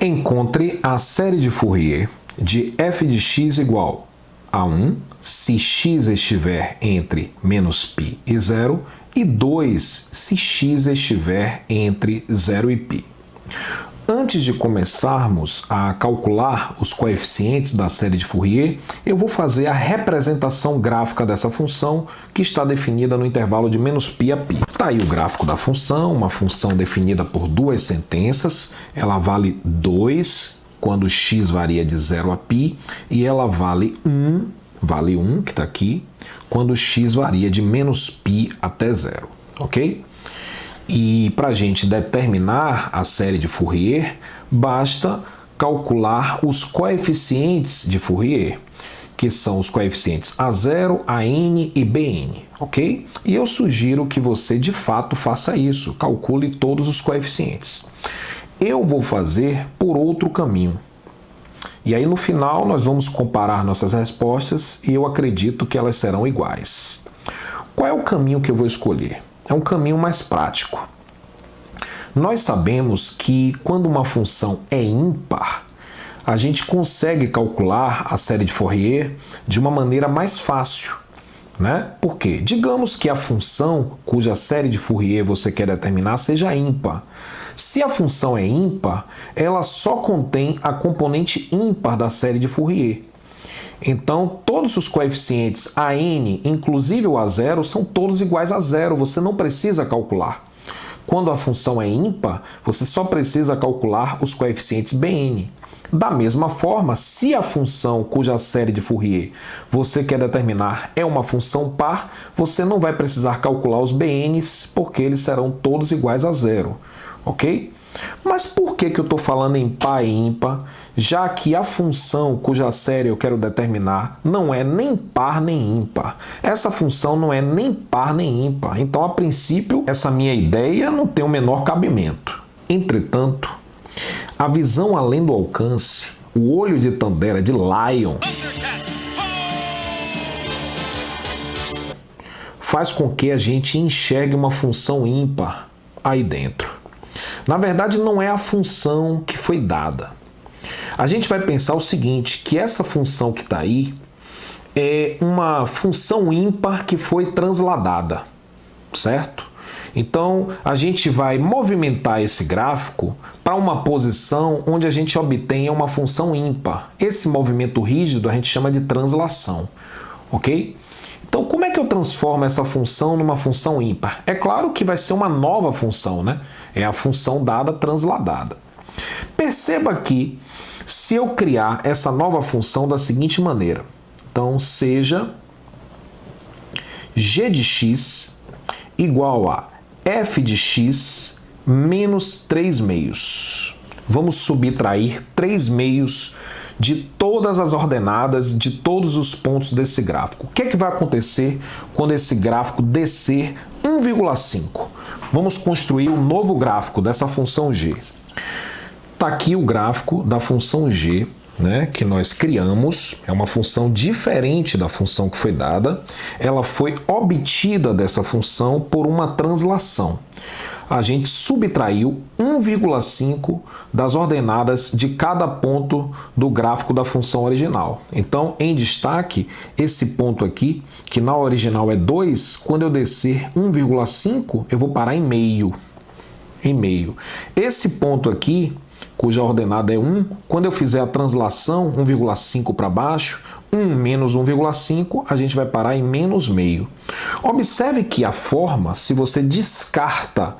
Encontre a série de Fourier de f de x igual a 1, se x estiver entre menos π e 0, e 2, se x estiver entre 0 e π. Antes de começarmos a calcular os coeficientes da série de Fourier, eu vou fazer a representação gráfica dessa função que está definida no intervalo de menos π a π. Está aí o gráfico da função, uma função definida por duas sentenças. Ela vale 2 quando x varia de 0 a π e ela vale 1, que está aqui, quando x varia de menos π até 0, ok? E para a gente determinar a série de Fourier, basta calcular os coeficientes de Fourier, que são os coeficientes A0, AN e BN, ok? E eu sugiro que você de fato faça isso, calcule todos os coeficientes. Eu vou fazer por outro caminho. E aí no final nós vamos comparar nossas respostas e eu acredito que elas serão iguais. Qual é o caminho que eu vou escolher? É um caminho mais prático. Nós sabemos que quando uma função é ímpar, a gente consegue calcular a série de Fourier de uma maneira mais fácil, né? Por quê? Digamos que a função cuja série de Fourier você quer determinar seja ímpar. Se a função é ímpar, ela só contém a componente ímpar da série de Fourier. Então, todos os coeficientes AN, inclusive o A0, são todos iguais a 0. Você não precisa calcular. Quando a função é ímpar, você só precisa calcular os coeficientes BN. Da mesma forma, se a função cuja série de Fourier você quer determinar é uma função par, você não vai precisar calcular os BNs, porque eles serão todos iguais a 0. Ok? Mas por que eu estou falando em par e ímpar, já que a função cuja série eu quero determinar não é nem par nem ímpar? Essa função não é nem par nem ímpar, então a princípio essa minha ideia não tem o menor cabimento. Entretanto, a visão além do alcance, o olho de Tandera de Lion, faz com que a gente enxergue uma função ímpar aí dentro. Na verdade, não é a função que foi dada. A gente vai pensar o seguinte, que essa função que está aí é uma função ímpar que foi transladada, certo? Então, a gente vai movimentar esse gráfico para uma posição onde a gente obtenha uma função ímpar. Esse movimento rígido a gente chama de translação, ok? Então, como é que eu transformo essa função numa função ímpar? É claro que vai ser uma nova função, né? É a função dada transladada. Perceba que se eu criar essa nova função da seguinte maneira, então seja g de x igual a f de x menos 3 meios. Vamos subtrair 3 meios de todas as ordenadas de todos os pontos desse gráfico. O que é que vai acontecer quando esse gráfico descer 1,5? Vamos construir um novo gráfico dessa função g. Está aqui o gráfico da função g, né, que nós criamos. É uma função diferente da função que foi dada. Ela foi obtida dessa função por uma translação. A gente subtraiu 1,5 das ordenadas de cada ponto do gráfico da função original. Então, em destaque, esse ponto aqui, que na original é 2, quando eu descer 1,5, eu vou parar em meio. Esse ponto aqui, cuja ordenada é 1, quando eu fizer a translação 1,5 para baixo, 1 menos 1,5, a gente vai parar em menos meio. Observe que a forma, se você descarta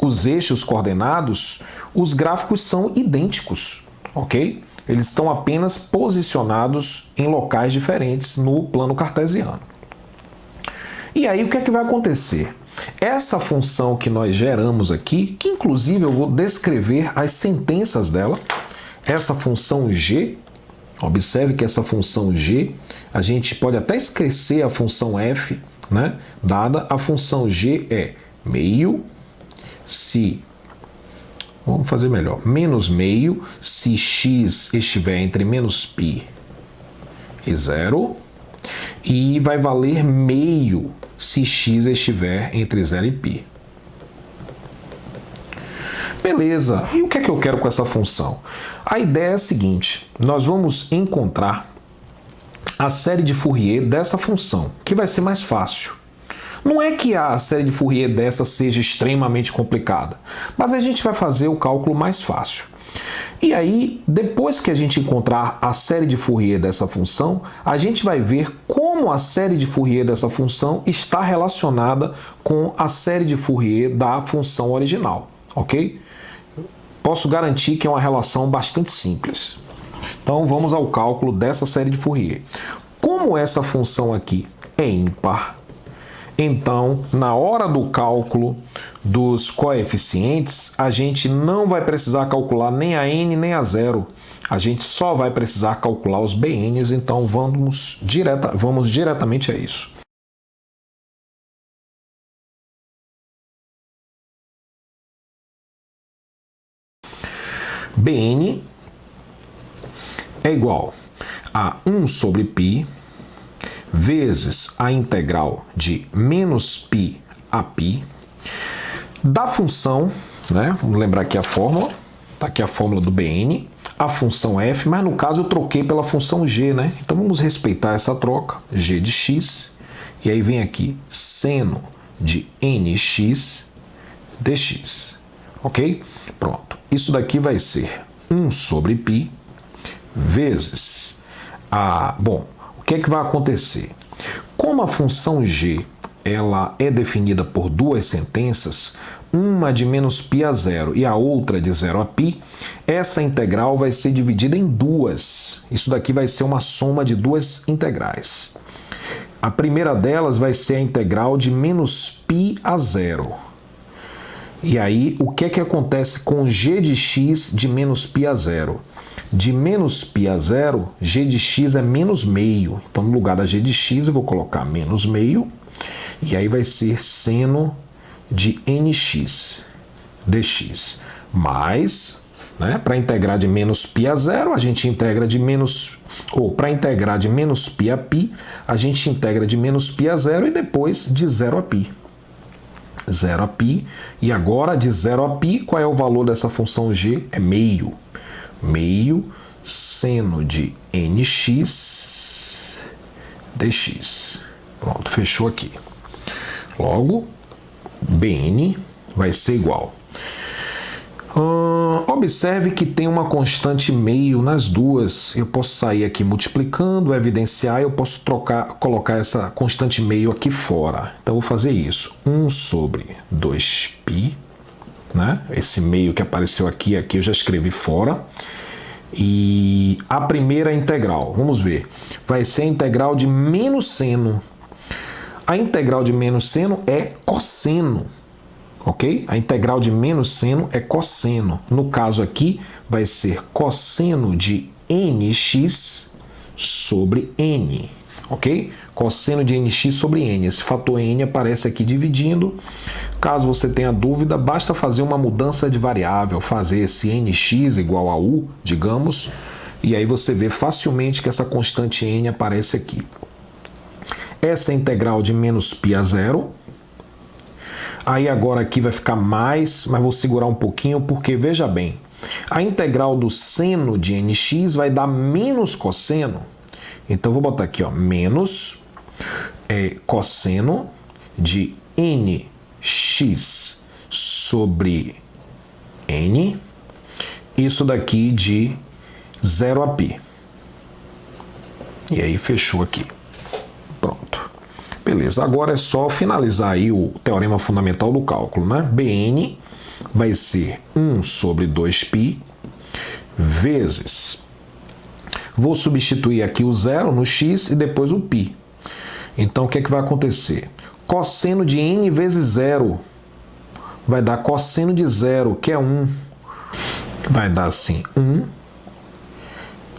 os eixos coordenados, os gráficos são idênticos, ok? Eles estão apenas posicionados em locais diferentes no plano cartesiano. E aí o que é que vai acontecer? Essa função que nós geramos aqui, que inclusive eu vou descrever as sentenças dela, essa função g, observe que essa função g, a gente pode até esquecer a função f, né? Dada a função g é meio se, vamos fazer melhor, menos meio se x estiver entre menos π e 0, e vai valer meio se x estiver entre 0 e π. Beleza, e o que é que eu quero com essa função? A ideia é a seguinte, nós vamos encontrar a série de Fourier dessa função, que vai ser mais fácil. Não é que a série de Fourier dessa seja extremamente complicada, mas a gente vai fazer o cálculo mais fácil. E aí, depois que a gente encontrar a série de Fourier dessa função, a gente vai ver como a série de Fourier dessa função está relacionada com a série de Fourier da função original, ok? Posso garantir que é uma relação bastante simples. Então, vamos ao cálculo dessa série de Fourier. Como essa função aqui é ímpar, então, na hora do cálculo dos coeficientes, a gente não vai precisar calcular nem a n nem a zero. A gente só vai precisar calcular os bn's, então vamos diretamente a isso. Bn é igual a 1 sobre π vezes a integral de menos π a π da função, né? Vamos lembrar aqui a fórmula, está aqui a fórmula do Bn, a função f, mas no caso eu troquei pela função g, né? Então vamos respeitar essa troca, g de x, e aí vem aqui seno de nx dx, ok? Pronto, isso daqui vai ser 1 sobre π vezes a... Bom, o que é que vai acontecer? Como a função g ela é definida por duas sentenças, uma de menos π a zero e a outra de 0 a π, essa integral vai ser dividida em duas. Isso daqui vai ser uma soma de duas integrais. A primeira delas vai ser a integral de menos π a zero. E aí, o que é que acontece com g de x de menos π a zero? De menos π a zero, g de x é menos meio. Então, no lugar da g de x, eu vou colocar menos meio. E aí vai ser seno de nx dx. Mais, né, para integrar de menos π a zero, a gente integra de menos... Ou, para integrar de menos π a π, a gente integra de menos π a zero e depois de 0 a π. 0 a π. E agora, de 0 a π, qual é o valor dessa função g? É meio. Meio seno de nx dx. Pronto, fechou aqui. Logo, Bn vai ser igual. Observe que tem uma constante meio nas duas. Eu posso sair aqui multiplicando, evidenciar, eu posso colocar essa constante meio aqui fora. Então, vou fazer isso. 1 sobre 2π, né? Esse meio que apareceu aqui eu já escrevi fora. E a primeira integral, vamos ver, vai ser a integral de menos seno. A integral de menos seno é cosseno, ok? A integral de menos seno é cosseno. No caso aqui, vai ser cosseno de nx sobre n, ok? Cosseno de nx sobre n. Esse fator n aparece aqui dividindo. Caso você tenha dúvida, basta fazer uma mudança de variável, fazer esse nx igual a u, digamos, e aí você vê facilmente que essa constante n aparece aqui. Essa integral de menos π a zero. Aí agora aqui vai ficar mais, mas vou segurar um pouquinho porque, veja bem, a integral do seno de nx vai dar menos cosseno. Então, vou botar aqui, ó, menos cosseno de nx sobre n, isso daqui de 0 a π. E aí, fechou aqui. Pronto. Beleza, agora é só finalizar aí o teorema fundamental do cálculo, né? Bn vai ser 1 sobre 2π vezes... Vou substituir aqui o zero no x e depois o π. Então, o que é que vai acontecer? Cosseno de n vezes zero vai dar cosseno de zero, que é 1. Vai dar assim, 1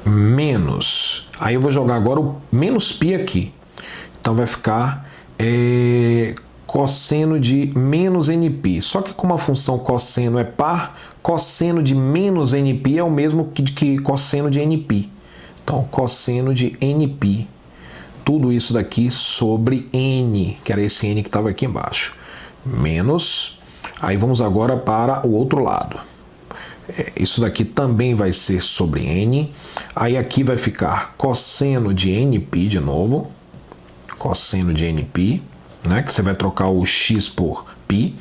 menos... Aí eu vou jogar agora o menos π aqui. Então, vai ficar cosseno de menos nπ. Só que como a função cosseno é par, cosseno de menos nπ é o mesmo que cosseno de nπ. Então, cosseno de nπ. Tudo isso daqui sobre n, que era esse n que estava aqui embaixo. Menos. Aí vamos agora para o outro lado. Isso daqui também vai ser sobre n. Aí aqui vai ficar cosseno de nπ de novo. Cosseno de nπ, né? Que você vai trocar o x por π.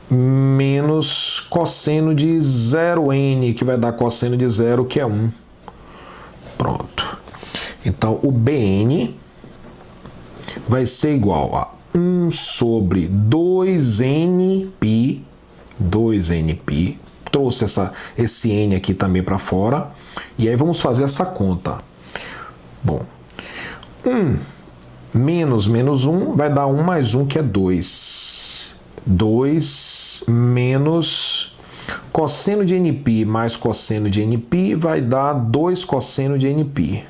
Menos cosseno de 0n, que vai dar cosseno de 0, que é 1. Pronto. Então, o bn vai ser igual a 1 sobre 2nπ. 2nπ. Trouxe esse n aqui também para fora. E aí vamos fazer essa conta. Bom, 1 menos 1 vai dar 1 mais 1, que é 2. 2 menos cosseno de nπ mais cosseno de nπ vai dar 2 cosseno de nπ.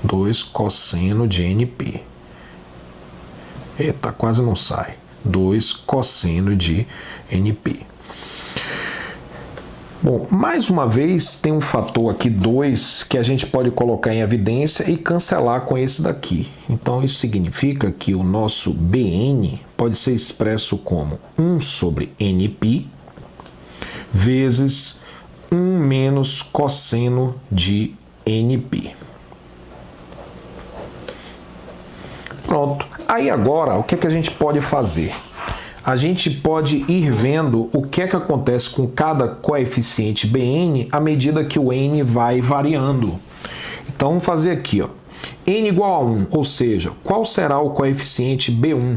2 cosseno de nπ. Eita, quase não sai. 2 cosseno de nπ. Bom, mais uma vez tem um fator aqui 2 que a gente pode colocar em evidência e cancelar com esse daqui. Então isso significa que o nosso bn pode ser expresso como 1 sobre nπ vezes 1 menos cosseno de nπ. Pronto. Aí agora, o que é que a gente pode fazer? A gente pode ir vendo o que é que acontece com cada coeficiente bn à medida que o n vai variando. Então, vamos fazer aqui, ó. n igual a 1, ou seja, qual será o coeficiente b1?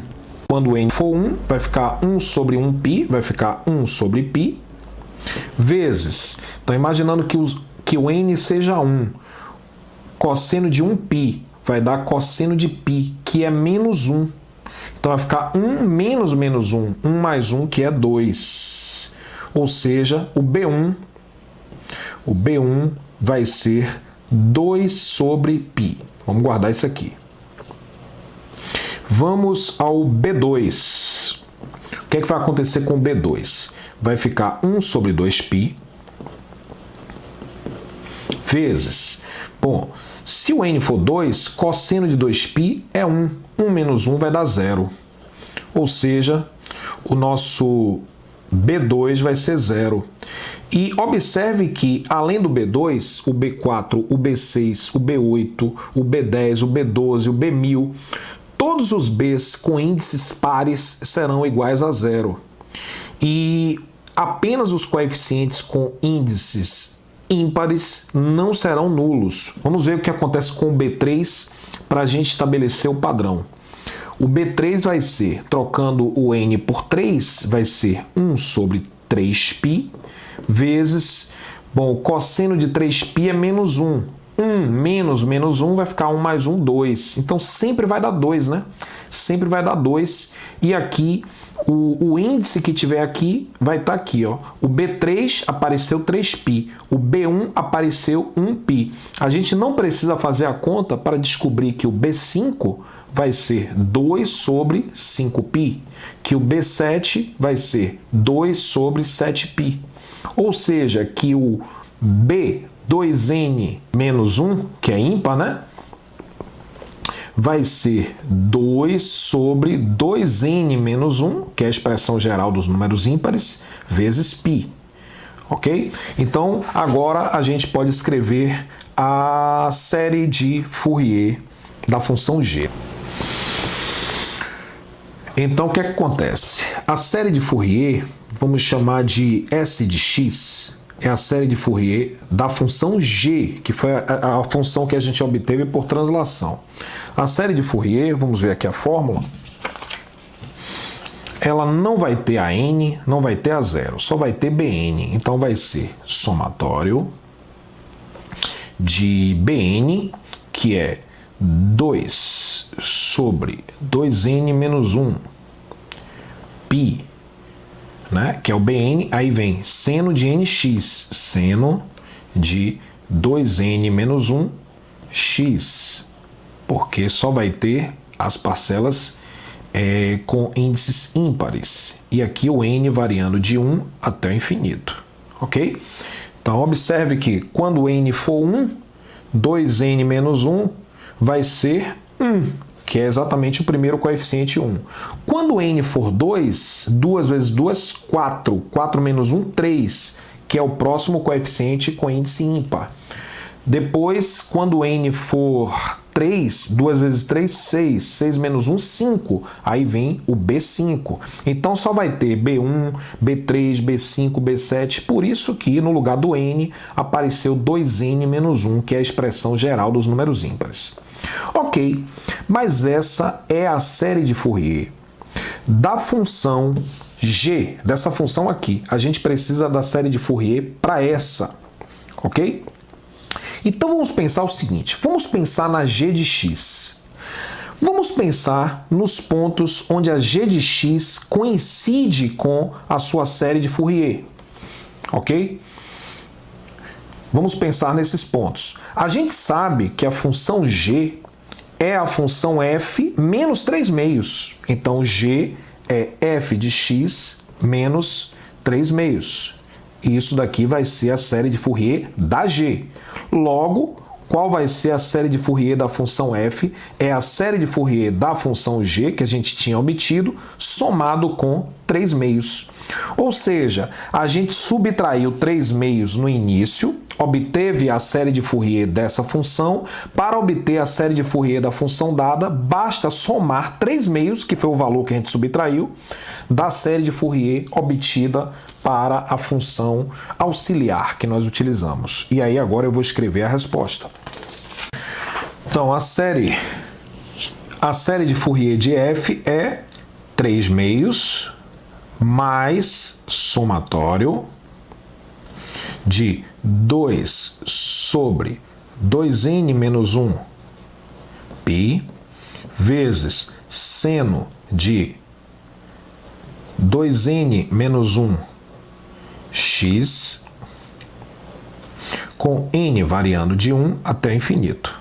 Quando n for 1, vai ficar 1 sobre 1π, vai ficar 1 sobre π, vezes, então imaginando que o n seja 1, cosseno de 1π vai dar cosseno de π, que é menos 1. Então vai ficar 1 menos 1, 1 mais 1, que é 2. Ou seja, o B1 vai ser 2 sobre π. Vamos guardar isso aqui. Vamos ao B2. O que é que vai acontecer com o B2? Vai ficar 1 sobre 2π vezes... Bom, se o n for 2, cosseno de 2π é 1. 1 menos 1 vai dar 0. Ou seja, o nosso B2 vai ser 0. E observe que, além do B2, o B4, o B6, o B8, o B10, o B12, o B1000, todos os Bs com índices pares serão iguais a 0. E apenas os coeficientes com índices ímpares não serão nulos. Vamos ver o que acontece com o B3 para a gente estabelecer o padrão. O B3 vai ser, trocando o n por 3, vai ser 1 sobre 3π, vezes, bom, o cosseno de 3π é menos 1. 1 menos 1 vai ficar 1 mais 1, 2. Então sempre vai dar 2, né? Sempre vai dar 2. E aqui, o índice que tiver aqui vai estar aqui, ó. O B3 apareceu 3π, o B1 apareceu 1π. A gente não precisa fazer a conta para descobrir que o B5 vai ser 2 sobre 5π, que o B7 vai ser 2 sobre 7π. Ou seja, que o B2n menos 1, que é ímpar, né? Vai ser 2 sobre 2n menos 1, que é a expressão geral dos números ímpares, vezes π. Ok? Então, agora a gente pode escrever a série de Fourier da função g. Então, o que é que acontece? A série de Fourier, vamos chamar de S de x, é a série de Fourier da função g, que foi a função que a gente obteve por translação. A série de Fourier, vamos ver aqui a fórmula, ela não vai ter a n, não vai ter a 0, só vai ter bn. Então vai ser somatório de bn, que é 2 sobre 2n menos 1, π, né? Que é o bn, aí vem seno de nx, seno de 2n menos 1, x, porque só vai ter as parcelas com índices ímpares. E aqui o n variando de 1 até o infinito. Ok? Então, observe que quando n for 1, 2n menos 1 vai ser 1, que é exatamente o primeiro coeficiente 1. Quando n for 2, 2 vezes 2, 4. 4 menos 1, 3, que é o próximo coeficiente com índice ímpar. Depois, quando n for 3, 2 vezes 3, 6. 6 menos 1, 5. Aí vem o B5. Então, só vai ter B1, B3, B5, B7. Por isso que, no lugar do n, apareceu 2n menos 1, que é a expressão geral dos números ímpares. Ok, mas essa é a série de Fourier da função g, dessa função aqui. A gente precisa da série de Fourier para essa, ok? Então vamos pensar o seguinte, vamos pensar na g de x. Vamos pensar nos pontos onde a g de x coincide com a sua série de Fourier, ok? Vamos pensar nesses pontos. A gente sabe que a função g é a função f menos 3 meios. Então, g é f de x menos 3 meios. E isso daqui vai ser a série de Fourier da g. Logo, qual vai ser a série de Fourier da função f? É a série de Fourier da função g, que a gente tinha obtido, somado com 3 meios. Ou seja, a gente subtraiu 3 meios no início, obteve a série de Fourier dessa função. Para obter a série de Fourier da função dada, basta somar 3 meios, que foi o valor que a gente subtraiu, da série de Fourier obtida para a função auxiliar que nós utilizamos. E aí agora eu vou escrever a resposta. Então, a série de Fourier de f é 3 meios mais somatório de 2 sobre 2n menos 1 π vezes seno de 2n menos 1 x com n variando de 1 até infinito.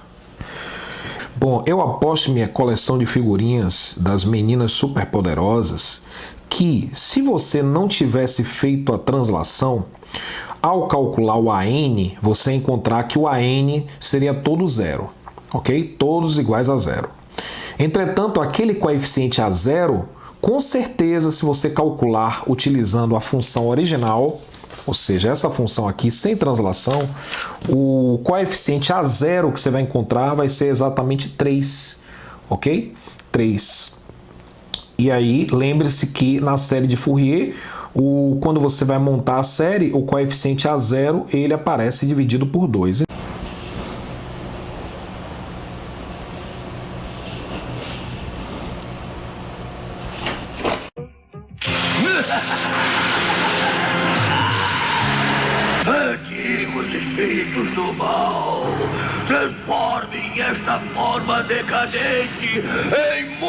Bom, eu aposto minha coleção de figurinhas das meninas superpoderosas que, se você não tivesse feito a translação, ao calcular o AN, você encontrar que o AN seria todo zero, ok? Todos iguais a zero. Entretanto, aquele coeficiente a zero, com certeza, se você calcular utilizando a função original, ou seja, essa função aqui sem translação, o coeficiente a zero que você vai encontrar vai ser exatamente 3, ok? 3. E aí, lembre-se que na série de Fourier, quando você vai montar a série, o coeficiente a zero ele aparece dividido por 2. Antigos espíritos do mal, transformem esta forma decadente em